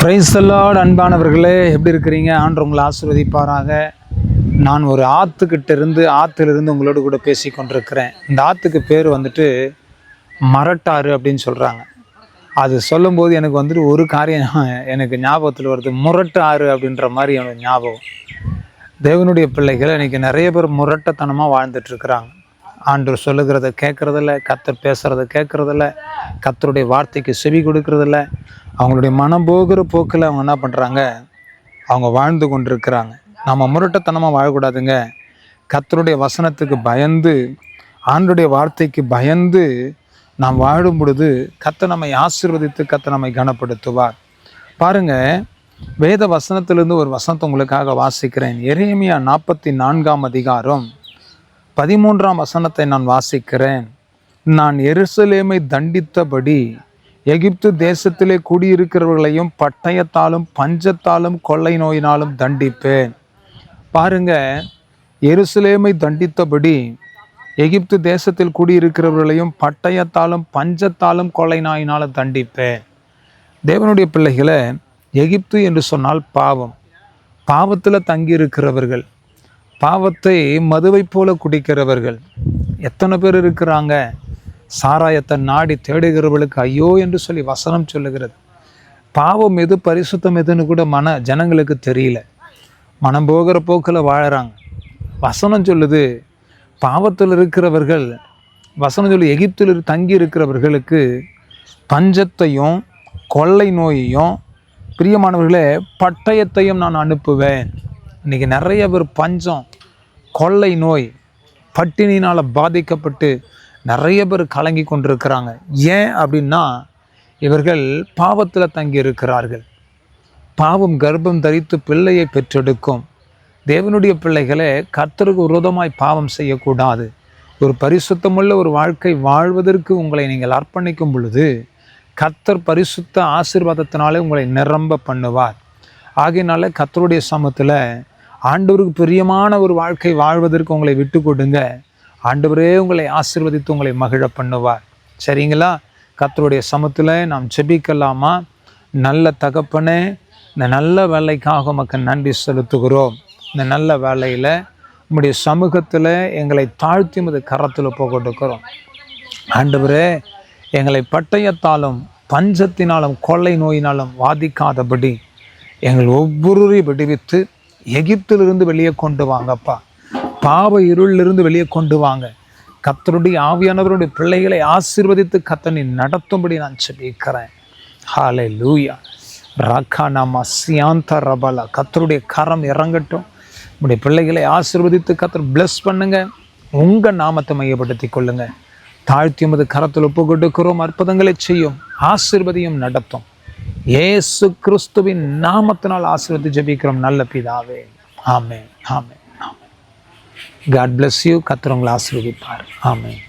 Praise the Lord. அன்பானவர்களே, எப்படி இருக்கிறீங்க? ஆண்டவர் உங்களை ஆசீர்வதிப்பாராக. நான் ஒரு ஆற்றுலேருந்து உங்களோடு கூட பேசி கொண்டிருக்கிறேன். இந்த ஆற்றுக்கு பேர் மரட்டாறு அப்படின்னு சொல்கிறாங்க. அது சொல்லும்போது எனக்கு ஒரு காரியம் எனக்கு ஞாபகத்தில் வருது. முரட்டு ஆறு அப்படின்ற மாதிரி எனக்கு ஞாபகம். தேவனுடைய பிள்ளைகள் இன்றைக்கி நிறைய பேர் முரட்டத்தனமாக வாழ்ந்துட்டுருக்குறாங்க. ஆண்டவர் சொல்லுகிறத கேட்குறதில்ல, கர்த்தர் பேசுகிறத கேட்குறதில்ல, கர்த்தருடைய வார்த்தைக்கு செவி கொடுக்கறதில்ல. அவங்களுடைய மனம் போகிற போக்கில் அவங்க என்ன பண்ணுறாங்க? அவங்க வாழ்ந்து கொண்டிருக்கிறாங்க. நம்ம முரட்டத்தனமாக வாழக்கூடாதுங்க. கர்த்தருடைய வசனத்துக்கு பயந்து, ஆண்டருடைய வார்த்தைக்கு பயந்து நாம் வாழும் பொழுது கர்த்தர் நம்மை ஆசீர்வதித்து கர்த்தர் நம்மை கனப்படுத்துவார். பாருங்கள், வேத வசனத்திலிருந்து ஒரு வசனத்தை உங்களுக்காக வாசிக்கிறேன். எரேமியா 44 அதிகாரம் 13 வசனத்தை நான் வாசிக்கிறேன். நான் எருசலேமை தண்டித்தபடி எகிப்து தேசத்திலே குடியிருக்கிறவர்களையும் பட்டயத்தாலும் பஞ்சத்தாலும் கொள்ளை நோயினாலும் தண்டிப்பேன். பாருங்க, எருசலேமை தண்டித்தபடி எகிப்து தேசத்தில் குடியிருக்கிறவர்களையும் பட்டயத்தாலும் பஞ்சத்தாலும் கொள்ளை நோயினாலும் தண்டிப்பேன். தேவனுடைய பிள்ளைகளை, எகிப்து என்று சொன்னால் பாவம், பாவத்தில் தங்கியிருக்கிறவர்கள், பாவத்தை மதுவை போல குடிக்கிறவர்கள் எத்தனை பேர் இருக்கிறாங்க? சாராயத்தை நாடி தேடுகிறவர்களுக்கு ஐயோ என்று சொல்லி வசனம் சொல்லுகிறது. பாவம் எது, பரிசுத்தம் எதுன்னு கூட ஜனங்களுக்கு தெரியல. மனம் போகிற போக்கில் வாழறாங்க. வசனம் சொல்லுது, பாவத்தில் இருக்கிறவர்கள், வசனம் சொல்லி எகிப்தில் தங்கி இருக்கிறவர்களுக்கு பஞ்சத்தையும் கொள்ளை நோயையும், பிரியமானவர்களே, பட்டயத்தையும் நான் அனுப்புவேன். இன்றைக்கி நிறைய பேர் பஞ்சம், கொள்ளை நோய், பட்டினினால் பாதிக்கப்பட்டு நிறைய பேர் கலங்கி கொண்டிருக்கிறாங்க. ஏன் அப்படின்னா, இவர்கள் பாவத்தில் தங்கி இருக்கிறார்கள். பாவம் கர்ப்பம் தரித்து பிள்ளையை பெற்றெடுக்கும். தேவனுடைய பிள்ளைகளே, கர்த்தருக்கு விரோதமாய் பாவம் செய்யக்கூடாது. ஒரு பரிசுத்தமுள்ள ஒரு வாழ்க்கை வாழ்வதற்கு உங்களை நீங்கள் அர்ப்பணிக்கும் பொழுது கர்த்தர் பரிசுத்த ஆசீர்வாதத்தினாலே உங்களை நிரம்ப பண்ணுவார். ஆகையினால கர்த்தருடைய சமூகத்தில் ஆண்டவருக்கு பிரியமான ஒரு வாழ்க்கை வாழ்வதற்கு உங்களை விட்டு கொடுங்க. ஆண்டவரே உங்களை ஆசீர்வதித்து உங்களை மகிழ பண்ணுவார். சரிங்களா? கர்த்தருடைய சமூகத்தில் நாம் ஜெபிக்கலாமா? நல்ல தகப்பனே, இந்த நல்ல வேலைக்காக உமக்கு நன்றி செலுத்துகிறோம். இந்த நல்ல வேலையில் உம்முடைய சமூகத்தில் எங்களை தாழ்த்தி உமது கரத்தில் கொடுக்கிறோம். ஆண்டவரே, எங்களை பட்டயத்தாலும் பஞ்சத்தினாலும் கொள்ளை நோயினாலும் வாதிக்காதபடி எங்கள் ஒவ்வொருவரையும் விடுவித்து எகிப்திலிருந்து வெளியே கொண்டு வாங்கப்பா. பாவ இருளிலிருந்து வெளியே கொண்டு வாங்க. கர்த்தருடைய ஆவியானவருடைய பிள்ளைகளை ஆசீர்வதித்து கர்த்தனை நடத்தும்படி நான் ஜெபிக்கிறேன். ஹல்லேலூயா. ரகானாமா சியாந்த ரபலா. கர்த்தருடைய கரம் இறங்கட்டும். உங்களுடைய பிள்ளைகளை ஆசீர்வதித்து கர்த்தர் பிளஸ் பண்ணுங்க. உங்கள் நாமத்தை மையப்படுத்தி கொள்ளுங்க. தாழ்த்தி உமது கரத்தில் ஒப்பு கொடுக்கிறோம். அற்புதங்களை செய்யும், ஆசீர்வதியும், நடத்தும். இயேசு கிறிஸ்துவின் நாமத்தினால் ஆசீர்வதி ஜெபிக்கிறோம் நல்ல பிதாவே. ஆமென், ஆமென், ஆமென். God bless you. கர்த்தர் உங்களை ஆசீர்வதிப்பார். ஆமென்.